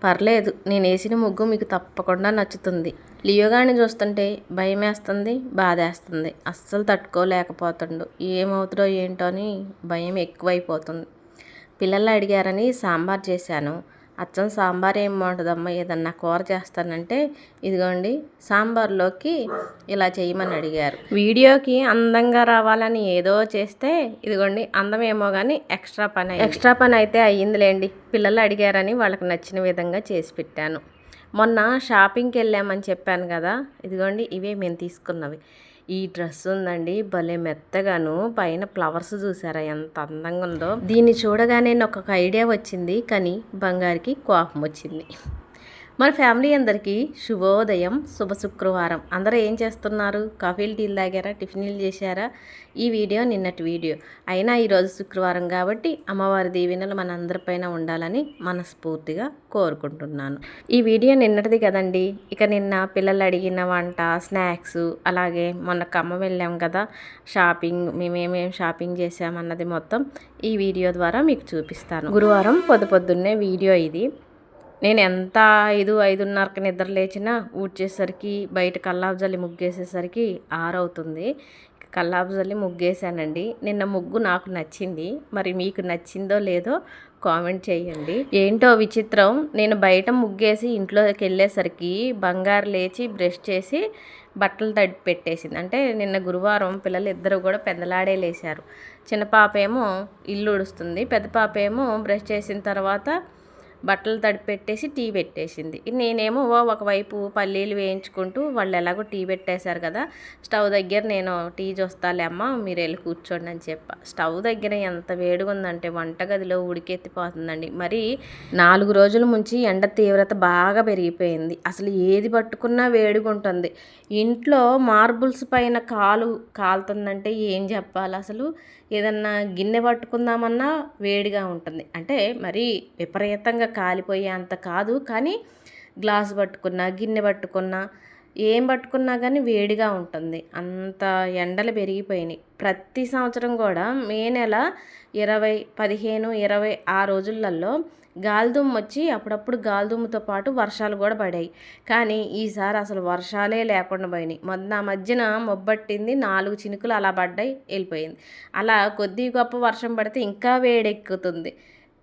పర్లేదు, నేను వేసిన ముగ్గు మీకు తప్పకుండా నచ్చుతుంది. లియోగాని చూస్తుంటే భయమేస్తుంది, బాధేస్తుంది. అస్సలు తట్టుకోలేకపోతుండు. ఏమవుతుందో ఏంటో అని భయం ఎక్కువైపోతుంది. పిల్లలు అడిగారని సాంబార్ చేశాను. అచ్చం సాంబార్ ఏం బాగుంటుందమ్మా, ఏదన్నా కూర చేస్తానంటే ఇదిగోండి సాంబార్లోకి ఇలా చేయమని అడిగారు. వీడియోకి అందంగా రావాలని ఏదో చేస్తే ఇదిగోండి అందం ఏమో కానీ ఎక్స్ట్రా పని అయితే అయ్యిందిలేండి. పిల్లలు అడిగారని వాళ్ళకి నచ్చిన విధంగా చేసి పెట్టాను. మొన్న షాపింగ్కి వెళ్ళామని చెప్పాను కదా, ఇదిగోండి ఇవే మేము తీసుకున్నవి. ఈ డ్రెస్ ఉందండి, భలే మెత్తగాను, పైన ఫ్లవర్స్ చూసారా ఎంత అందంగా ఉందో. దీన్ని చూడగానే నాకు ఒక ఐడియా వచ్చింది, కానీ బంగారికి కోపం వచ్చింది. మన ఫ్యామిలీ అందరికీ శుభోదయం, శుభ శుక్రవారం. అందరూ ఏం చేస్తున్నారు? కాఫీలు టీలు తాగారా? టిఫిన్లు చేశారా? ఈ వీడియో నిన్నటి వీడియో అయినా ఈరోజు శుక్రవారం కాబట్టి అమ్మవారి దీవెనలు మన అందరిపైన ఉండాలని మనస్ఫూర్తిగా కోరుకుంటున్నాను. ఈ వీడియో నిన్నటిది కదండి. ఇక నిన్న పిల్లలు అడిగిన వంట, స్నాక్స్, అలాగే మొన్న ఖమ్మం వెళ్ళాం కదా షాపింగ్, మేమేమేం షాపింగ్ చేసామన్నది మొత్తం ఈ వీడియో ద్వారా మీకు చూపిస్తాను. గురువారం పొద్దున్నే వీడియో ఇది. నేను ఎంత 5:30కి నిద్ర లేచినా ఊడ్చేసరికి బయట కల్లాపు జల్లి ముగ్గేసేసరికి 6 అవుతుంది. కల్లాపు జల్లి ముగ్గేసానండి. నిన్న ముగ్గు నాకు నచ్చింది. మరి మీకు నచ్చిందో లేదో కామెంట్ చేయండి. ఏంటో విచిత్రం, నేను బయట ముగ్గేసి ఇంట్లోకి వెళ్ళేసరికి బంగారు లేచి బ్రష్ చేసి బట్టలు తడి పెట్టేసింది. అంటే నిన్న గురువారం పిల్లలు ఇద్దరు కూడా పెద్దలాడే లేశారు. చిన్న పాప ఏమో ఇల్లు ఉడుస్తుంది, పెద్ద పాప ఏమో బ్రష్ చేసిన తర్వాత బట్టలు తడిపెట్టేసి టీ పెట్టేసింది. నేనేమో ఒకవైపు పల్లీలు వేయించుకుంటూ, వాళ్ళు ఎలాగో టీ పెట్టేశారు కదా, స్టవ్ దగ్గర నేను టీ చూస్తాలే అమ్మ మీరు వెళ్ళి కూర్చోండి అని చెప్పా. స్టవ్ దగ్గర ఎంత వేడిగా ఉందంటే వంటగదిలో ఉడికెత్తిపోతుందండి. మరి 4 రోజుల నుంచి ఎండ తీవ్రత బాగా పెరిగిపోయింది. అసలు ఏది పట్టుకున్నా వేడిగా ఉంటుంది. ఇంట్లో మార్బుల్స్ పైన కాలుతుందంటే ఏం చెప్పాలి అసలు. ఏదన్నా గిన్నె పట్టుకుందామన్నా వేడిగా ఉంటుంది. అంటే మరి విపరీతంగా కాలిపోయే అంత కాదు, కానీ గ్లాస్ పట్టుకున్నా, గిన్నె పట్టుకున్నా, ఏం పట్టుకున్నా కానీ వేడిగా ఉంటుంది. అంత ఎండలు పెరిగిపోయినాయి. ప్రతి సంవత్సరం కూడా మే నెల 20, 15, 20 ఆ రోజులలో గాలిదుమ్ము వచ్చి అప్పుడప్పుడు గాలిదుమ్ముతో పాటు వర్షాలు కూడా పడాయి. కానీ ఈసారి అసలు వర్షాలే లేకుండా పోయినాయి. మధ్యన మొబ్బట్టింది, 4 చినుకులు అలా పడ్డాయి, వెళ్ళిపోయింది. అలా కొద్ది గొప్ప వర్షం పడితే ఇంకా వేడెక్కుతుంది.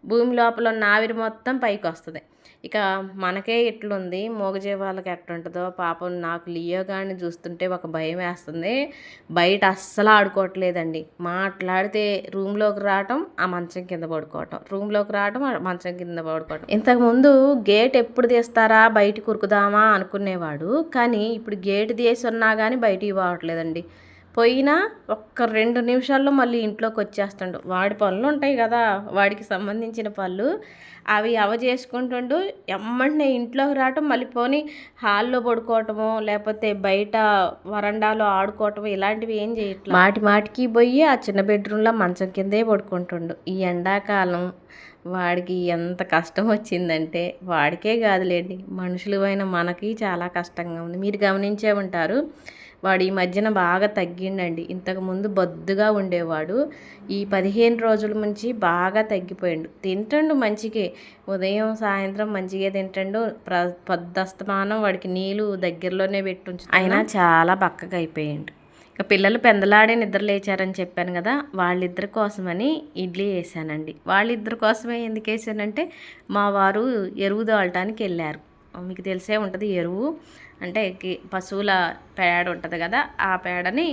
భూమి లోపల ఉన్న ఆవిరి మొత్తం పైకి వస్తుంది. ఇక మనకే ఇట్లుంది, మూగజీవాళ్ళకి ఎట్లుంటుందో పాపం. నాకు లియోగాని చూస్తుంటే ఒక భయం వేస్తుంది. బయట అస్సలు ఆడుకోవట్లేదండి. మాట్లాడితే రూమ్లోకి రావటం, ఆ మంచం కింద పడుకోవటం, రూమ్లోకి రావటం, ఆ మంచం కింద పడుకోవటం. ఇంతకుముందు గేట్ ఎప్పుడు తీస్తారా బయటికి ఉరుకుదామా అనుకునేవాడు, కానీ ఇప్పుడు గేట్ తీసి ఉన్నా కానీ బయటికి పోవట్లేదండి. పోయినా ఒక్క 2 నిమిషాల్లో మళ్ళీ ఇంట్లోకి వచ్చేస్తుండు. వాడి పనులు ఉంటాయి కదా, వాడికి సంబంధించిన పనులు, అవి చేసుకుంటుండు. ఎమ్మంటే ఇంట్లోకి రావటం, మళ్ళీ పోని హాల్లో పడుకోవటము, లేకపోతే బయట వరండాలో ఆడుకోవటము, ఇలాంటివి ఏం చేయట్లేదు. మాటికి పోయి ఆ చిన్న బెడ్రూమ్లో మంచం కిందే పడుకుంటుండు. ఈ ఎండాకాలం వాడికి ఎంత కష్టం వచ్చిందంటే, వాడికే కాదులేండి మనుషులమైన మనకి చాలా కష్టంగా ఉంది. మీరు గమనించే ఉంటారు, వాడు ఈ మధ్యన బాగా తగ్గిండండి. ఇంతకుముందు బొద్దుగా ఉండేవాడు. ఈ 15 రోజుల నుంచి బాగా తగ్గిపోయిండు. తింటుండు మంచిగా, ఉదయం సాయంత్రం మంచిగా తింటుండు. పొద్దస్తమానం వాడికి నీళ్ళు దగ్గరలోనే పెట్టుంచు, అయినా చాలా బక్కగా అయిపోయిండు. ఇక పిల్లలు పెందలాడే నిద్ర లేచారని చెప్పాను కదా, వాళ్ళిద్దరి కోసమని ఇడ్లీ వేసానండి. వాళ్ళిద్దరి కోసమే ఎందుకు వేసానంటే, మా వారు ఎరువు తోలటానికి వెళ్ళారు. మీకు తెలిసే ఉంటుంది, ఎరువు అంటే పశువుల పేడ ఉంటుంది కదా, ఆ పేడని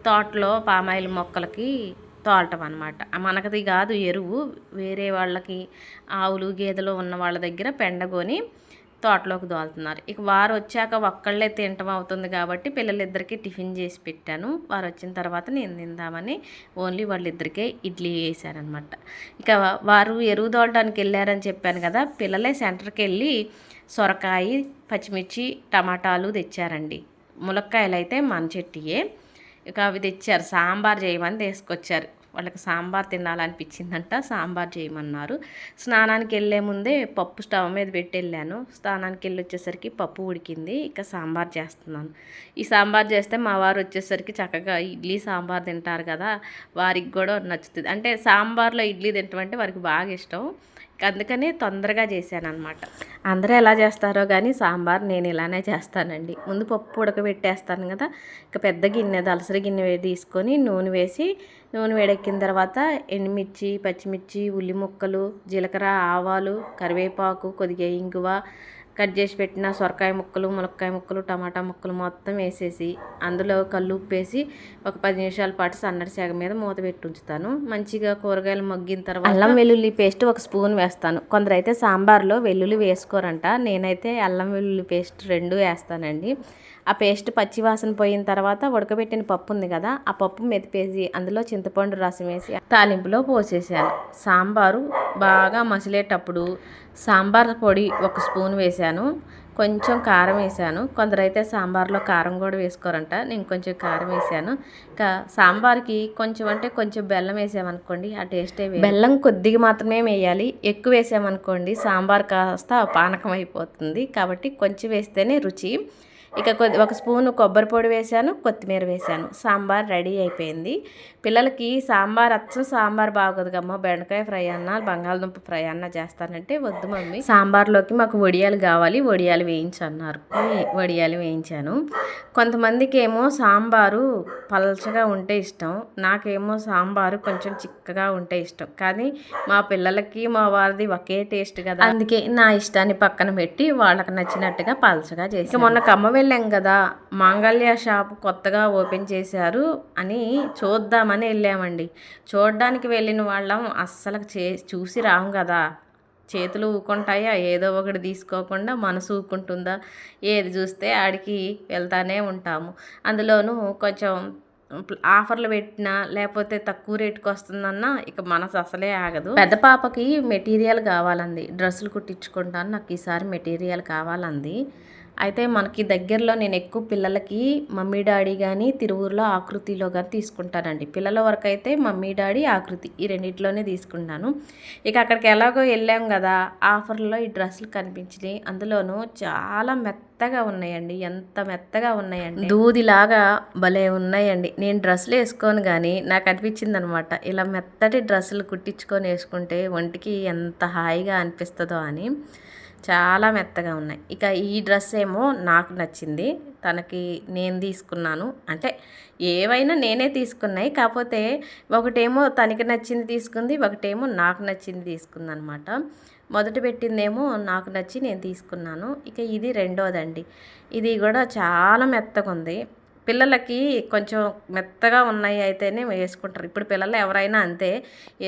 తోటలో పామాయిల్ మొక్కలకి తోలటం అనమాట. మనకది కాదు ఎరువు, వేరే వాళ్ళకి ఆవులు గేదెలు ఉన్న వాళ్ళ దగ్గర పెండగొని తోటలోకి దోలుతున్నారు. ఇక వారు వచ్చాక ఒక్కళ్ళే తినటం అవుతుంది కాబట్టి పిల్లలిద్దరికీ టిఫిన్ చేసి పెట్టాను. వారు వచ్చిన తర్వాత నేను తిందామని ఓన్లీ వాళ్ళిద్దరికే ఇడ్లీ వేసానమాట. ఇక వారు ఎరువు తోలడానికి వెళ్ళారని చెప్పాను కదా, పిల్లలే సెంటర్కి వెళ్ళి సొరకాయ, పచ్చిమిర్చి, టమాటాలు తెచ్చారండి. ములక్కాయలు అయితే మన చెట్టియే. ఇక అవి తెచ్చారు, సాంబార్ చేయమని తీసుకొచ్చారు. వాళ్ళకి సాంబార్ తినాలనిపించిందంట, సాంబార్ చేయమన్నారు. స్నానానికి వెళ్ళే ముందే పప్పు స్టవ్ మీద పెట్టి వెళ్ళాను. స్నానానికి వెళ్ళి వచ్చేసరికి పప్పు ఉడికింది. ఇక సాంబార్ చేస్తున్నాను. ఈ సాంబార్ చేస్తే మా వారు వచ్చేసరికి చక్కగా ఇడ్లీ సాంబార్ తింటారు కదా, వారికి కూడా నచ్చుతుంది. అంటే సాంబార్లో ఇడ్లీ తింటామంటే వారికి బాగా ఇష్టం. అందుకని తొందరగా చేశాను అనమాట. అందరూ ఎలా చేస్తారో కానీ సాంబార్ నేను ఇలానే చేస్తానండి. ముందు పప్పు ఉడకబెట్టేస్తాను కదా, ఇక పెద్ద గిన్నె దలసరి గిన్నె తీసుకొని నూనె వేసి, నూనె వేడెక్కిన తర్వాత ఎండుమిర్చి, పచ్చిమిర్చి, ఉల్లి ముక్కలు, జీలకర్ర, ఆవాలు, కరివేపాకు, కొద్దిగా ఇంగువ, కట్ చేసి పెట్టిన సొరకాయ ముక్కలు, ములక్కాయ ముక్కలు, టమాటా ముక్కలు మొత్తం వేసేసి అందులో కల్లు ఉప్పేసి ఒక 10 నిమిషాల పాటు సన్నటి సెగ మీద మూత పెట్టి ఉంచుతాను. మంచిగా కూరగాయలు మగ్గిన తర్వాత అల్లం వెల్లుల్లి పేస్ట్ 1 స్పూన్ వేస్తాను. కొందరైతే సాంబార్లో వెల్లుల్లి వేసుకోరంట, నేనైతే అల్లం వెల్లుల్లి పేస్ట్ 2 వేస్తానండి. ఆ పేస్ట్ పచ్చివాసన పోయిన తర్వాత ఉడకబెట్టిన పప్పు ఉంది కదా, ఆ పప్పు మెదిపేసి అందులో చింతపండు రసం వేసి తాలింపులో పోసేసాను. సాంబారు బాగా మసిలేటప్పుడు సాంబార్ పొడి 1 స్పూన్ వేసాను, కొంచెం కారం వేసాను. కొందరైతే సాంబార్లో కారం కూడా వేసుకోరంట, నేను కొంచెం కారం వేసాను. ఇంకా సాంబార్కి కొంచెం అంటే కొంచెం బెల్లం వేసామనుకోండి ఆ టేస్టే బెల్లం కొద్దిగా మాత్రమే వేయాలి, ఎక్కువ వేసామనుకోండి సాంబార్ కాస్త పానకం అయిపోతుంది. కాబట్టి కొంచెం వేస్తేనే రుచి. ఇక 1 స్పూను కొబ్బరి పొడి వేసాను, కొత్తిమీర వేసాను. సాంబార్ రెడీ అయిపోయింది. పిల్లలకి సాంబార్ అచ్చం సాంబార్ బాగోదు కమ్మా, బెండకాయ ఫ్రై అన్నా బంగాళదుంప ఫ్రై అన్నా చేస్తానంటే వద్దు మమ్మీ, సాంబార్లోకి మాకు వడియాలు కావాలి, వడియాలు వేయించన్నారు. వడియాలు వేయించాను. కొంతమందికి ఏమో సాంబారు పలచగా ఉంటే ఇష్టం, నాకేమో సాంబారు కొంచెం చిక్కగా ఉంటే ఇష్టం. కానీ మా పిల్లలకి మా వారిది ఒకే టేస్ట్ కదా, అందుకే నా ఇష్టాన్ని పక్కన పెట్టి వాళ్ళకి నచ్చినట్టుగా పలచగా చేసి మొన్న కమ్మ వెళ్ళాం కదా, మాంగళ్య షాప్ కొత్తగా ఓపెన్ చేశారు అని చూద్దామని వెళ్ళామండి. చూడడానికి వెళ్ళిన వాళ్ళం అస్సలు చూసి రాము కదా, చేతులు ఊకుంటాయా, ఏదో ఒకటి తీసుకోకుండా మనసు ఊకుంటుందా, ఏది చూస్తే ఆడికి వెళ్తానే ఉంటాము. అందులోనూ కొంచెం ఆఫర్లు పెట్టినా లేకపోతే తక్కువ రేటుకి వస్తుందన్నా ఇక మనసు అసలే ఆగదు. పెద్ద పాపకి మెటీరియల్ కావాలంది, డ్రెస్సులు కుట్టించుకుంటాను, నాకు ఈసారి మెటీరియల్ కావాలంది. అయితే మనకి దగ్గరలో నేను ఎక్కువ పిల్లలకి మమ్మీ డాడీ కానీ తిరువూరులో ఆకృతిలో కానీ తీసుకుంటానండి. పిల్లల వరకు అయితే మమ్మీ డాడీ ఆకృతి ఈ రెండిట్లోనే తీసుకుంటాను. ఇక అక్కడికి ఎలాగో వెళ్ళాం కదా, ఆఫర్లో ఈ డ్రెస్సులు కనిపించినాయి. అందులోనూ చాలా మెత్తగా ఉన్నాయండి, ఎంత మెత్తగా ఉన్నాయండి, దూదిలాగా భలే ఉన్నాయండి. నేను డ్రెస్సులు వేసుకోను కానీ నాకు అనిపించింది అనమాట, ఇలా మెత్తటి డ్రెస్సులు కుట్టించుకొని వేసుకుంటే ఒంటికి ఎంత హాయిగా అనిపిస్తుందో అని. చాలా మెత్తగా ఉన్నాయి. ఇక ఈ డ్రెస్ ఏమో నాకు నచ్చింది, తనకి నేను తీసుకున్నాను. అంటే ఏవైనా నేనే తీసుకున్నాయి, కాకపోతే ఒకటేమో తనకి నచ్చింది తీసుకుంది, ఒకటేమో నాకు నచ్చింది తీసుకుంది అనమాట. మొదట పెట్టిందేమో నాకు నచ్చి నేను తీసుకున్నాను. ఇక ఇది రెండోదండి, ఇది కూడా చాలా మెత్తగా ఉంది. పిల్లలకి కొంచెం మెత్తగా ఉన్నాయి అయితేనే వేసుకుంటారు. ఇప్పుడు పిల్లలు ఎవరైనా అంతే,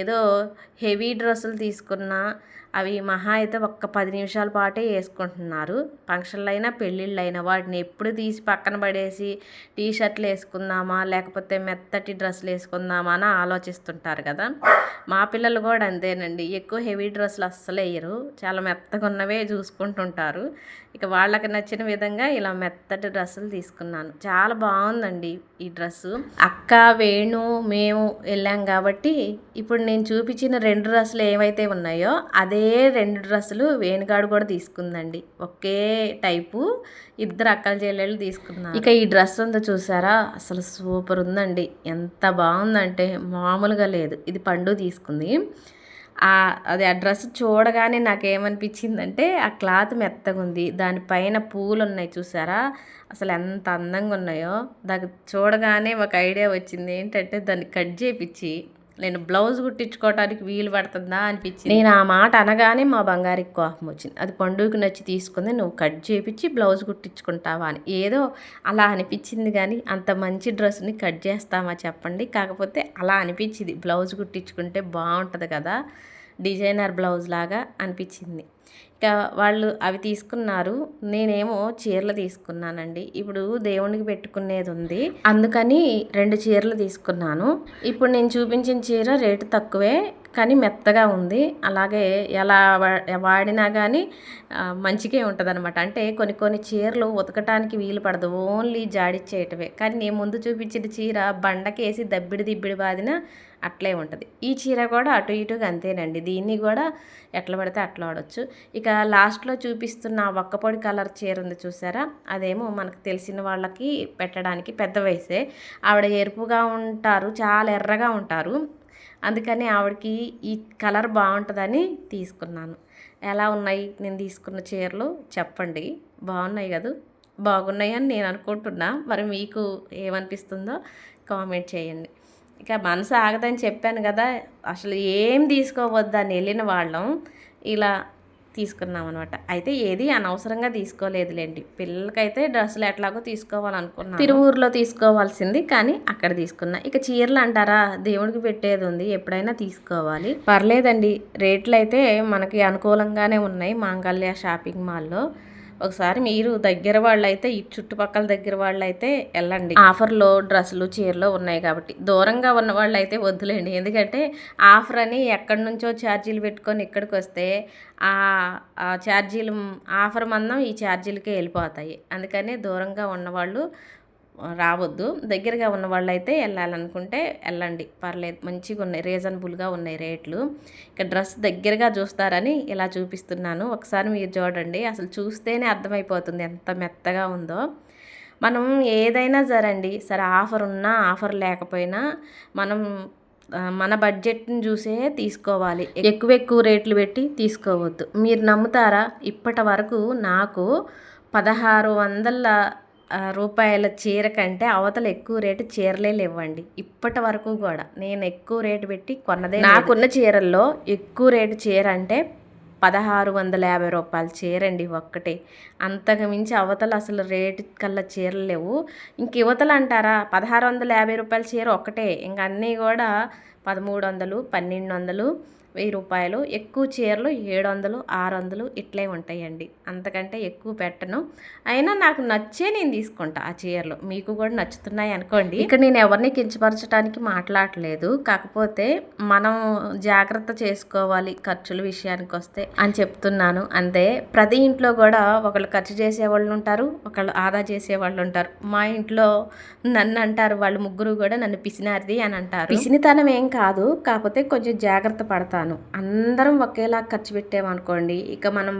ఏదో హెవీ డ్రెస్సులు తీసుకున్నా అవి మహా అయితే ఒక్క 10 నిమిషాల పాటే వేసుకుంటున్నారు. ఫంక్షన్లు అయినా పెళ్ళిళ్ళు అయినా వాటిని ఎప్పుడు తీసి పక్కన పడేసి టీ షర్ట్లు వేసుకుందామా లేకపోతే మెత్తటి డ్రెస్సులు వేసుకుందామా అని ఆలోచిస్తుంటారు కదా. మా పిల్లలు కూడా అంతేనండి, ఎక్కువ హెవీ డ్రెస్సులు అస్సలు వేయరు, చాలా మెత్తగా ఉన్నవే చూసుకుంటుంటారు. ఇక వాళ్ళకి నచ్చిన విధంగా ఇలా మెత్తటి డ్రెస్సులు తీసుకున్నాను. చాలా బాగుందండి ఈ డ్రెస్సు. అక్క, వేణు, మేము వెళ్ళాం కాబట్టి ఇప్పుడు నేను చూపించిన 2 డ్రెస్సులు ఏవైతే ఉన్నాయో అదే 2 డ్రెస్సులు వేణుగాడు కూడా తీసుకుందండి. ఒకే టైపు 2 అక్కల చెల్లెళ్ళు తీసుకున్నారు. ఇక ఈ డ్రెస్ ఉందో చూసారా, అసలు సూపర్ ఉందండి, ఎంత బాగుందంటే మామూలుగా లేదు. ఇది పండు తీసుకుంది. అది ఆ డ్రెస్ చూడగానే నాకేమనిపించిందంటే ఆ క్లాత్ మెత్తగా ఉంది, దానిపైన పూలు ఉన్నాయి చూసారా, అసలు ఎంత అందంగా ఉన్నాయో. దానికి చూడగానే ఒక ఐడియా వచ్చింది, ఏంటంటే దాన్ని కట్ చేయించి నేను బ్లౌజ్ కుట్టించుకోవడానికి వీలు పడుతుందా అనిపించింది. నేను ఆ మాట అనగానే మా బంగారికి కోపం వచ్చింది. అది పండుగకి నచ్చి తీసుకుంది, నువ్వు కట్ చేయించి బ్లౌజ్ కుట్టించుకుంటావా అని. ఏదో అలా అనిపించింది, కానీ అంత మంచి డ్రెస్ని కట్ చేస్తామా చెప్పండి. కాకపోతే అలా అనిపించింది, బ్లౌజ్ కుట్టించుకుంటే బాగుంటుంది కదా, డిజైనర్ బ్లౌజ్ లాగా అనిపించింది. ఇక వాళ్ళు అవి తీసుకున్నారు, నేనేమో చీరలు తీసుకున్నానండి. ఇప్పుడు దేవునికి పెట్టుకునేది ఉంది, అందుకని 2 చీరలు తీసుకున్నాను. ఇప్పుడు నేను చూపించిన చీర రేటు తక్కువే కానీ మెత్తగా ఉంది. అలాగే ఎలా వాడినా కానీ మంచిగా ఉంటుందన్నమాట. అంటే కొన్ని చీరలు ఉతకటానికి వీలు పడదు, ఓన్లీ జాడిచ్చేయటమే. కానీ నేను ముందు చూపించిన చీర బండకేసి దబ్బిడి బాదిన అట్లే ఉంటుంది. ఈ చీర కూడా అటు ఇటుగా అంతేనండి. దీన్ని కూడా ఎట్లా పడితే అట్లా వాడచ్చు. ఇక లాస్ట్లో చూపిస్తున్న ఒక్కపొడి కలర్ చీర ఉంది చూసారా, అదేమో మనకు తెలిసిన వాళ్ళకి పెట్టడానికి పెద్ద వయసే. ఆవిడ ఎరుపుగా ఉంటారు, చాలా ఎర్రగా ఉంటారు, అందుకని ఆవిడకి ఈ కలర్ బాగుంటుందని తీసుకున్నాను. ఎలా ఉన్నాయి నేను తీసుకున్న చీరలు చెప్పండి, బాగున్నాయి కదా? బాగున్నాయి అని నేను అనుకుంటున్నా, మరి మీకు ఏమనిపిస్తుందో కామెంట్ చేయండి. ఇక మనసు ఆగదని చెప్పాను కదా, అసలు ఏం తీసుకోవద్దని వెళ్ళిన వాళ్ళం ఇలా తీసుకున్నాం అనమాట. అయితే ఏది అనవసరంగా తీసుకోలేదులేండి. పిల్లలకైతే డ్రెస్సులు ఎట్లాగో తీసుకోవాలనుకున్నాను, తిరువూరులో తీసుకోవాల్సింది, కానీ అక్కడ తీసుకున్నా. ఇక చీరలు అంటారా, దేవుడికి పెట్టేది ఉంది, ఎప్పుడైనా తీసుకోవాలి, పర్లేదండి. రేట్లు అయితే మనకి అనుకూలంగానే ఉన్నాయి మాంగళ్య షాపింగ్ మాల్లో. ఒకసారి మీరు దగ్గర వాళ్ళు అయితే, ఈ చుట్టుపక్కల దగ్గర వాళ్ళు అయితే వెళ్ళండి. ఆఫర్లో డ్రెస్సులు చీరలు ఉన్నాయి కాబట్టి. దూరంగా ఉన్న వాళ్ళు అయితే వద్దులేండి, ఎందుకంటే ఆఫర్ అని ఎక్కడి నుంచో ఛార్జీలు పెట్టుకొని ఇక్కడికి వస్తే ఆ ఛార్జీలు ఆఫర్ మందం ఈ ఛార్జీలకే వెళ్ళిపోతాయి. అందుకని దూరంగా ఉన్నవాళ్ళు రావద్దు, దగ్గరగా ఉన్న వాళ్ళు అయితే వెళ్ళాలనుకుంటే వెళ్ళండి, పర్లేదు, మంచిగా ఉన్నాయి, రీజనబుల్గా ఉన్నాయి రేట్లు. ఇక డ్రెస్ దగ్గరగా చూస్తారని ఇలా చూపిస్తున్నాను, ఒకసారి మీరు చూడండి. అసలు చూస్తేనే అర్థమైపోతుంది ఎంత మెత్తగా ఉందో. మనం ఏదైనా సరే ఆఫర్ ఉన్నా ఆఫర్ లేకపోయినా మనం మన బడ్జెట్ని చూసే తీసుకోవాలి, ఎక్కువ రేట్లు పెట్టి తీసుకోవద్దు. మీరు నమ్ముతారా, ఇప్పటి వరకు నాకు 1600 రూపాయల చీర కంటే అవతల ఎక్కువ రేటు చీరలే లేవండి ఇప్పటి వరకు కూడా. నేను ఎక్కువ రేటు పెట్టి కొన్నదే, నాకున్న చీరల్లో ఎక్కువ రేటు చీర అంటే 1650 రూపాయల చీర అండి ఒక్కటే. అంతకు మించి అవతల అసలు రేటు కల్లా చీరలు లేవు. ఇంక యువతలు అంటారా, 1650 రూపాయల చీర ఒక్కటే, ఇంక అన్నీ కూడా 1300, 1200, 1000 రూపాయలు. ఎక్కువ చీరలు 700, 600 ఇట్లే ఉంటాయండి, అంతకంటే ఎక్కువ పెట్టను. అయినా నాకు నచ్చే నేను తీసుకుంటా ఆ చీరలు, మీకు కూడా నచ్చుతున్నాయి అనుకోండి. ఇక్కడ నేను ఎవరిని కించపరచడానికి మాట్లాడలేదు, కాకపోతే మనం జాగ్రత్త చేసుకోవాలి ఖర్చుల విషయానికి వస్తే అని చెప్తున్నాను అంతే. ప్రతి ఇంట్లో కూడా ఒకళ్ళు ఖర్చు చేసేవాళ్ళు ఉంటారు, ఒకళ్ళు ఆదా చేసేవాళ్ళు ఉంటారు. మా ఇంట్లో నన్ను అంటారు, వాళ్ళు ముగ్గురు కూడా నన్ను పిసినారిది అని అంటారు. పిసినితనం ఏం కాదు, కాకపోతే కొంచెం జాగ్రత్త పడతాను. అందరం ఒకేలా ఖర్చు పెట్టామనుకోండి, ఇక మనం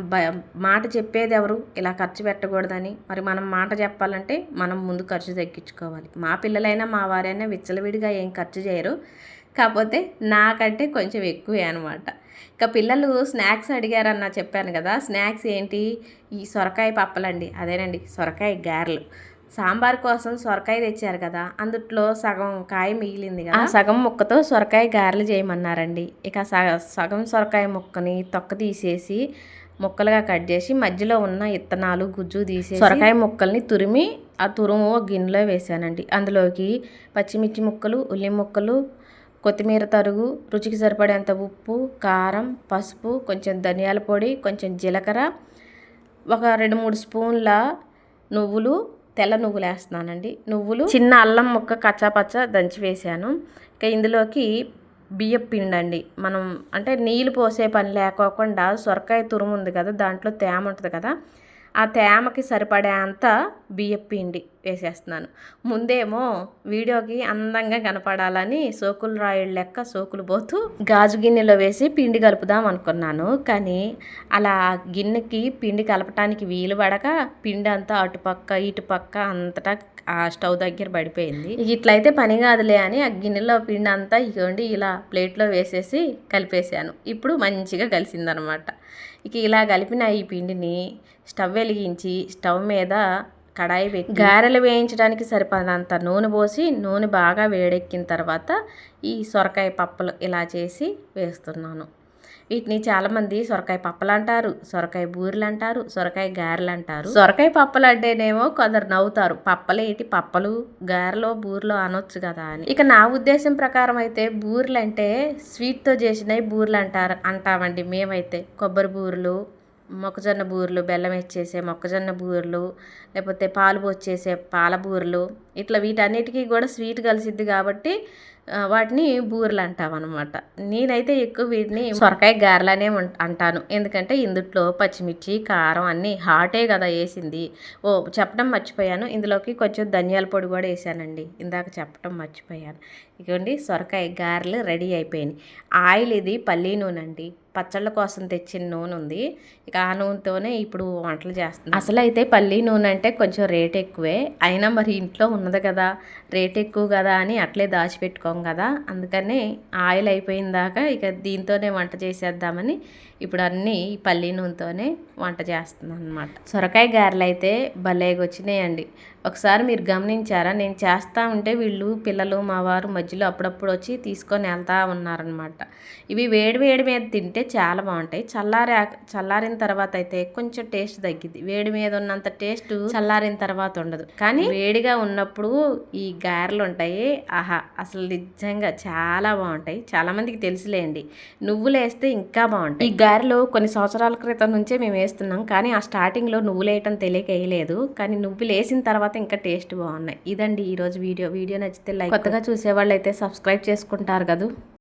మాట చెప్పేది ఎవరు ఇలా ఖర్చు పెట్టకూడదని. మరి మనం మాట చెప్పాలంటే మనం ముందు ఖర్చు తగ్గించుకోవాలి. మా పిల్లలైనా మా వారైనా విచ్చలవిడిగా ఏం ఖర్చు చేయరు, కాకపోతే నాకంటే కొంచెం ఎక్కువే అనమాట. ఇక పిల్లలు స్నాక్స్ అడిగారన్న చెప్పాను కదా, స్నాక్స్ ఏంటి, ఈ సొరకాయ పప్పలండి, అదేనండి సొరకాయ గారెలు. సాంబార్ కోసం సొరకాయ తెచ్చారు కదా, అందుట్లో సగం కాయ మిగిలింది కదా, ఆ సగం ముక్కతో సొరకాయ గారెలు చేయమన్నారండి. ఇక సగం సొరకాయ ముక్కని తొక్క తీసేసి ముక్కలుగా కట్ చేసి మధ్యలో ఉన్న ఇత్తనాలు గుజ్జు తీసేసి సొరకాయ ముక్కల్ని తురిమి ఆ తురుము గిన్నెలో వేసానండి. అందులోకి పచ్చిమిర్చి ముక్కలు, ఉల్లి ముక్కలు, కొత్తిమీర తరుగు, రుచికి సరిపడేంత ఉప్పు, కారం, పసుపు, కొంచెం ధనియాల పొడి, కొంచెం జీలకర్ర, ఒక 2-3 స్పూన్ల నువ్వులు, తెల్ల నువ్వులు వేస్తున్నానండి. నువ్వులు, చిన్న అల్లం ముక్క కచ్చాపచ్చ దంచి వేసాను. ఇక ఇందులోకి బియ్యం పిండి అండి, మనం అంటే నీళ్ళు పోసే పని లేకోకుండా సొరకాయ తురుము ఉంది కదా, దాంట్లో తేమ ఉంటుంది కదా, ఆ తేమకి సరిపడేంత బియ్యం పిండి వేసేస్తున్నాను. ముందేమో వీడియోకి అందంగా కనపడాలని సోకులు రాయుడు లెక్క సోకులు పోతూ గాజు గిన్నెలో వేసి పిండి కలుపుదాం అనుకున్నాను. కానీ అలా గిన్నెకి పిండి కలపటానికి వీలు పడక పిండి అంతా అటుపక్క ఇటుపక్క అంతటా ఆ స్టవ్ దగ్గర పడిపోయింది. ఇట్లయితే పని కాదులే అని ఆ గిన్నెలో పిండి అంతా ఇగోండి ఇలా ప్లేట్లో వేసేసి కలిపేసాను. ఇప్పుడు మంచిగా కలిసిందనమాట. ఇక ఇలా కలిపిన ఈ పిండిని స్టవ్ వెలిగించి స్టవ్ మీద కడాయి పెట్టి గారెలు వేయించడానికి సరిపడినంత నూనె పోసి, నూనె బాగా వేడెక్కిన తర్వాత ఈ సొరకాయ పప్పలు ఇలా చేసి వేస్తున్నాను. వీటిని చాలామంది సొరకాయ పప్పలు అంటారు, సొరకాయ బూరెలు అంటారు, సొరకాయ గారెలు అంటారు. సొరకాయ పప్పలు అంటేనేమో కొందరు నవ్వుతారు, పప్పలేటి పప్పలు గారెలో బూరెలు అనొచ్చు కదా అని. ఇక నా ఉద్దేశం ప్రకారం అయితే బూరెలు అంటే స్వీట్తో చేసినవి బూరెలు అంటామండి మేమైతే. కొబ్బరి బూరెలు, మొక్కజొన్న బూరెలు, బెల్లం వేసేసే మొక్కజొన్న బూరెలు, లేకపోతే పాలు పోసేసే పాల బూరెలు, ఇట్లా వీటన్నిటికీ కూడా స్వీట్ కలిసిద్ది కాబట్టి వాటిని బూరెలు అంటామన్నమాట. నేనైతే ఎక్కువ వీటిని సొరకాయ గారెలనే అంటాను. ఎందుకంటే ఇందుట్లో పచ్చిమిర్చి, కారం అన్నీ హాటే కదా వేసింది. చెప్పడం మర్చిపోయాను, ఇందులోకి కొంచెం ధనియాల పొడి కూడా వేసానండి. ఇందాక చెప్పడం మర్చిపోయాను. ఇదిగోండి సొరకాయ గారెలు రెడీ అయిపోయినాయి. ఆయిల్ ఇది పల్లీ నూనె అండి. పచ్చళ్ళ కోసం తెచ్చిన నూనె ఉంది. ఇక ఆ నూనెతోనే ఇప్పుడు వంటలు చేస్తున్నాను. అసలు అయితే పల్లీ నూనె అంటే కొంచెం రేట్ ఎక్కువే, అయినా మరి ఇంట్లో ఉన్నది కదా, రేట్ ఎక్కువ కదా అని అట్లే దాచిపెట్టుకోం కదా, అందుకని ఆయిల్ అయిపోయిన దాకా ఇక దీంతోనే వంట చేసేద్దామని ఇప్పుడు అన్నీ ఈ పల్లీ నూనెతోనే వంట చేస్తున్నాను అనమాట. సొరకాయ గారెలు అయితే భలేగా వచ్చినాయండి. ఒకసారి మీరు గమనించారా, నేను చేస్తూ ఉంటే వీళ్ళు పిల్లలు మా వారు మధ్యలో అప్పుడప్పుడు వచ్చి తీసుకొని వెళ్తూ ఉన్నారనమాట. ఇవి వేడి వేడి మీద తింటే చాలా బాగుంటాయి. చల్లారిన తర్వాత అయితే కొంచెం టేస్ట్ తగ్గిద్ది. వేడి మీద ఉన్నంత టేస్ట్ చల్లారిన తర్వాత ఉండదు, కానీ వేడిగా ఉన్నప్పుడు ఈ గారెలు ఉంటాయి, ఆహా అసలు నిజంగా చాలా బాగుంటాయి. చాలా మందికి తెలుసులేండి. నువ్వులు వేస్తే ఇంకా బాగుంటాయి. ఈ గారెలు కొన్ని సంవత్సరాల క్రితం నుంచే మేము వేస్తున్నాం, కానీ ఆ స్టార్టింగ్లో నువ్వులు వేయటం తెలియక వేయలేదు, కానీ నువ్వులు వేసిన తర్వాత ఇంకా టేస్ట్ బాగున్నాయి. ఇదండి ఈరోజు వీడియో నచ్చితే లైక్, కొత్తగా చూసేవాళ్ళు అయితే సబ్స్క్రైబ్ చేసుకుంటారు కదా.